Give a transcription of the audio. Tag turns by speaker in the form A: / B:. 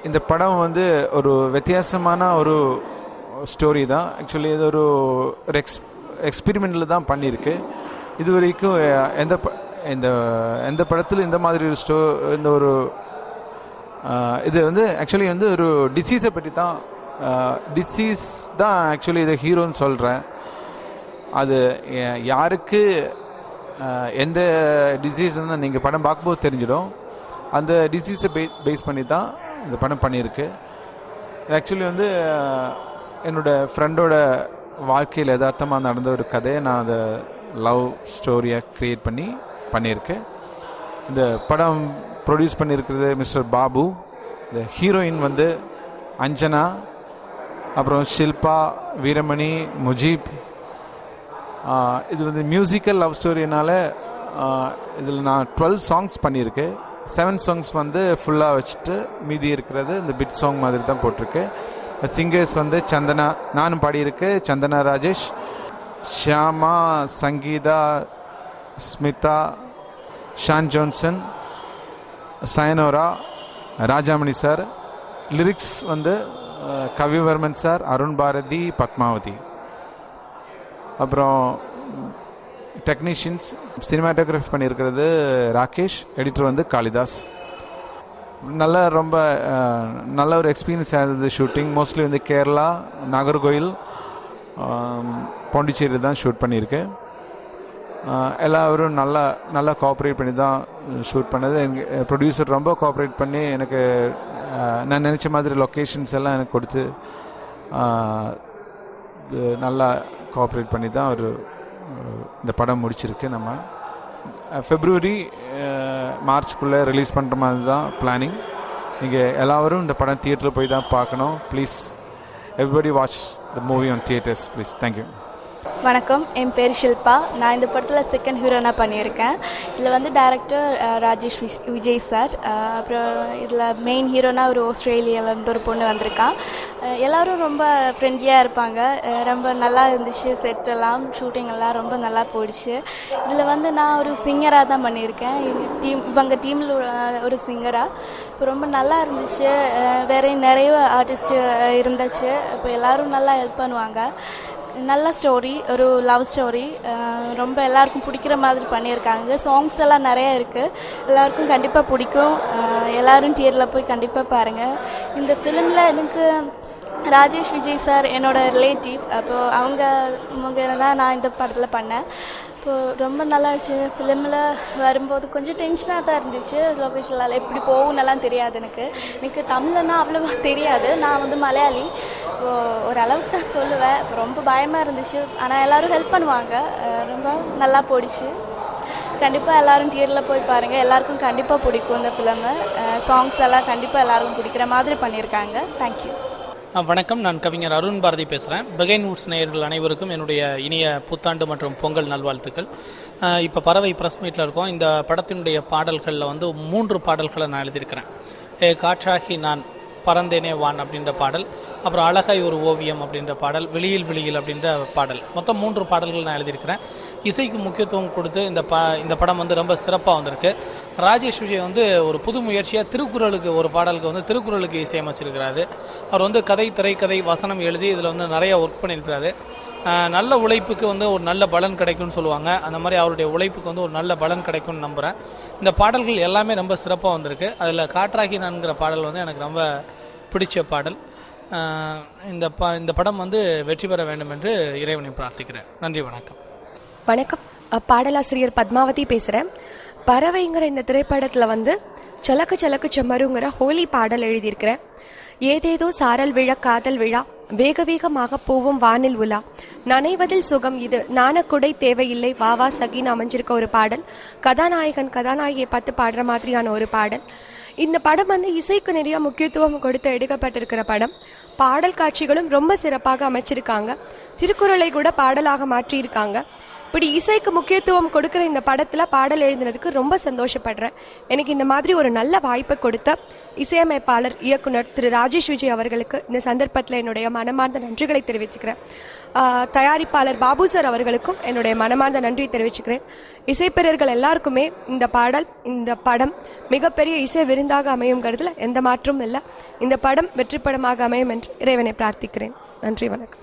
A: இந்த படம் வந்து ஒரு வித்தியாசமான ஒரு ஸ்டோரி தான். ஆக்சுவலி இது ஒரு எக்ஸ்பெரிமெண்ட்டில் தான் பண்ணியிருக்கு. இது வரைக்கும் எந்த படத்தில் இந்த மாதிரி இந்த ஒரு இது வந்து ஆக்சுவலி வந்து ஒரு டிசீஸை பற்றி தான். டிசீஸ் தான் ஆக்சுவலி இதை ஹீரோன்னு சொல்கிறேன். அது யாருக்கு எந்த டிசீஸ்ன்னு நீங்கள் படம் பார்க்கும்போது தெரிஞ்சிடும். அந்த டிசீஸை பேஸ் பண்ணி தான் இந்த படம் பண்ணியிருக்கு. ஆக்சுவலி வந்து என்னோடய ஃப்ரெண்டோட வாழ்க்கையில் யதார்த்தமாக நடந்த ஒரு கதையை நான் அதை லவ் ஸ்டோரியாக க்ரியேட் பண்ணியிருக்கேன். இந்த படம் ப்ரொடியூஸ் பண்ணியிருக்கிறது மிஸ்டர் பாபு. இந்த ஹீரோயின் வந்து அஞ்சனா, அப்புறம் ஷில்பா, வீரமணி, முஜீப். இது வந்து மியூசிக்கல் லவ் ஸ்டோரினால இதில் நான் 12 சாங்ஸ் பண்ணியிருக்கேன். 7 சாங்ஸ் வந்து ஃபுல்லாக வச்சுட்டு மீதி இருக்கிறது இந்த பிட் சாங் மாதிரி தான் போட்டிருக்கு. சிங்கர்ஸ் வந்து சந்தனா, நானும் பாடியிருக்கு, Chandana Rajesh, Shyama, Sangeetha, Smitha, Shaan Johnson, Sayanora, Rajamani sir. Lyrics வந்து கவிவர்மன் சார், அருண் பாரதி, பத்மாவதி. அப்புறம் டெக்னீஷியன்ஸ் சினிமாட்டோகிராஃபி பண்ணியிருக்கிறது ராகேஷ், எடிட்டர் வந்து காளிதாஸ். ரொம்ப நல்ல ஒரு எக்ஸ்பீரியன்ஸ் ஆயிருந்தது ஷூட்டிங். மோஸ்ட்லி வந்து கேரளா, நாகர்கோயில், பாண்டிச்சேரி தான் ஷூட் பண்ணியிருக்கேன். எல்லாரும் நல்லா கோஆப்ரேட் பண்ணி தான் ஷூட் பண்ணது. எங்கள் ப்ரொடியூசர் ரொம்ப கோஆப்ரேட் பண்ணி எனக்கு நான் நினச்ச மாதிரி லொக்கேஷன்ஸ் எல்லாம் எனக்கு கொடுத்து நல்லா கோஆப்ரேட் பண்ணி தான் இந்த படம் முடிச்சிருக்கு. நம்ம ஃபெப்ரவரி மார்ச்க்குள்ளே ரிலீஸ் பண்ணுற மாதிரி தான் பிளானிங். நீங்கள் எல்லாரும் இந்த படம் தியேட்டரில் போய் தான் பார்க்கணும். Please everybody watch the movie on theatres please. Thank you.
B: வணக்கம், என் பேர் ஷில்பா. நான் இந்த படத்தில் செகண்ட் ஹீரோனாக பண்ணியிருக்கேன். இதில் வந்து டைரக்டர் ராஜேஷ் விஜய் சார். அப்புறம் இதில் மெயின் ஹீரோனாக ஒரு ஆஸ்திரேலியாவிலேருந்து ஒரு பொண்ணு வந்திருக்கான். எல்லோரும் ரொம்ப ஃப்ரெண்ட்லியாக இருப்பாங்க. ரொம்ப நல்லா இருந்துச்சு. செட்டெல்லாம் ஷூட்டிங் எல்லாம் ரொம்ப நல்லா போயிடுச்சு. இதில் வந்து நான் ஒரு சிங்கராக தான் பண்ணியிருக்கேன். இவங்க டீமில் ஒரு சிங்கராக. இப்போ ரொம்ப நல்லா இருந்துச்சு. வேற நிறைய ஆர்டிஸ்ட் இருந்துச்சு. இப்போ எல்லோரும் நல்லா ஹெல்ப் பண்ணுவாங்க. நல்ல ஸ்டோரி, ஒரு லவ் ஸ்டோரி. ரொம்ப எல்லாருக்கும் பிடிக்கிற மாதிரி பண்ணியிருக்காங்க. சாங்ஸ் எல்லாம் நிறைய இருக்குது. எல்லாருக்கும் கண்டிப்பாக பிடிக்கும். எல்லோரும் தியேட்டரில் போய் கண்டிப்பாக பாருங்கள். இந்த ஃபிலிமில் எனக்கு ராஜேஷ் விஜய் சார் என்னோட ரிலேட்டிவ். அப்போது அவங்க தான் நான் இந்த படத்தில் பண்ணேன். இப்போது ரொம்ப நல்லா இருந்துச்சு. ஃபிலிமில் வரும்போது கொஞ்சம் டென்ஷனாக தான் இருந்துச்சு. லொக்கேஷனில் எப்படி போகும்னெல்லாம் தெரியாது. எனக்கு தமிழ்னா அவ்வளோவா தெரியாது. நான் வந்து மலையாளி. ஓரளவுக்கு தான் சொல்லுவேன். ரொம்ப பயமாக இருந்துச்சு. ஆனால் எல்லோரும் ஹெல்ப் பண்ணுவாங்க. ரொம்ப நல்லா போயிடுச்சு. கண்டிப்பாக எல்லோரும் தியேட்டரில் போய் பாருங்கள். எல்லாருக்கும் கண்டிப்பாக பிடிக்கும் இந்த ஃபிலிமு. சாங்ஸ் எல்லாம் கண்டிப்பாக எல்லாருக்கும் பிடிக்கிற மாதிரி பண்ணியிருக்காங்க. தேங்க்யூ.
C: வணக்கம், நான் கவிஞர் அருண் பாரதி பேசுகிறேன். பெகைன் வுட்ஸ் நேயர்கள் அனைவருக்கும் என்னுடைய இனிய புத்தாண்டு மற்றும் பொங்கல் நல்வாழ்த்துக்கள். இப்போ பறவை ப்ரெஸ் மீட்டில் இருக்கோம். இந்த படத்தினுடைய பாடல்களில் வந்து 3 பாடல்களை நான் எழுதியிருக்கிறேன். காற்றாகி நான், பறந்தேனே வான் அப்படின்ற பாடல், அப்புறம் அழகாய் ஒரு ஓவியம் அப்படின்ற பாடல், வெளியில் அப்படின்ற பாடல். மொத்தம் 3 பாடல்கள் நான் எழுதியிருக்கிறேன். இசைக்கு முக்கியத்துவம் கொடுத்து இந்த படம் வந்து ரொம்ப சிறப்பாக வந்திருக்கு. ராஜேஷ் விஜய் வந்து ஒரு புது முயற்சியாக திருக்குறளுக்கு ஒரு பாடலுக்கு வந்து திருக்குறளுக்கு இசையமைச்சிருக்கிறாரு. அவர் வந்து கதை, திரைக்கதை, வசனம் எழுதி இதில் வந்து நிறைய ஒர்க் பண்ணியிருக்கிறாரு. நல்ல உழைப்புக்கு வந்து ஒரு நல்ல பலன் கிடைக்கும்னு சொல்லுவாங்க. அந்த மாதிரி அவருடைய உழைப்புக்கு வந்து ஒரு நல்ல பலன் கிடைக்கும்னு நம்புகிறேன். இந்த பாடல்கள் எல்லாமே ரொம்ப சிறப்பாக வந்திருக்கு. அதில் காற்றாகி நான்கிற பாடல் வந்து எனக்கு ரொம்ப பிடிச்ச பாடல். இந்த படம் வந்து வெற்றி பெற வேண்டும் என்று இறைவனை பிரார்த்திக்கிறேன். நன்றி, வணக்கம்.
D: வணக்கம், பாடலாசிரியர் பத்மாவதி பேசுகிறேன். பறவைங்கிற இந்த திரைப்படத்தில் வந்து சலக்கு சலக்கு செம்மருங்கிற ஹோலி பாடல் எழுதியிருக்கிறேன். ஏதேதோ சாரல் விழ காதல் விழா, வேக வேகமாக போவும் வானில் உலா, நனைவதில் சுகம் இது, நாணக்குடை தேவையில்லை, வாவா சகின்னு அமைஞ்சிருக்க ஒரு பாடல். கதாநாயகன் கதாநாயகியை பார்த்து பாடுற மாதிரியான ஒரு பாடல். இந்த படம் வந்து இசைக்கு நிறைய முக்கியத்துவம் கொடுத்து எடுக்கப்பட்டிருக்கிற படம். பாடல் காட்சிகளும் ரொம்ப சிறப்பாக அமைச்சிருக்காங்க. திருக்குறளை கூட பாடலாக மாற்றியிருக்காங்க. இப்படி இசைக்கு முக்கியத்துவம் கொடுக்குற இந்த படத்தில் பாடல் எழுதினதுக்கு ரொம்ப சந்தோஷப்படுறேன். எனக்கு இந்த மாதிரி ஒரு நல்ல வாய்ப்பை கொடுத்த இசையமைப்பாளர் இயக்குனர் திரு ராஜேஷ் விஜய் அவர்களுக்கு இந்த சந்தர்ப்பத்தில் என்னுடைய மனமார்ந்த நன்றிகளை தெரிவிச்சுக்கிறேன். தயாரிப்பாளர் பாபு சார் அவர்களுக்கும் என்னுடைய மனமார்ந்த நன்றி தெரிவிச்சுக்கிறேன். இசைப்பிரியர்கள் எல்லாருக்குமே இந்த படம் மிகப்பெரிய இசை விருந்தாக அமையுங்கிறதுல எந்த மாற்றமும் இல்லை. இந்த படம் வெற்றி படமாக அமையும் என்று இறைவனை பிரார்த்திக்கிறேன். நன்றி, வணக்கம்.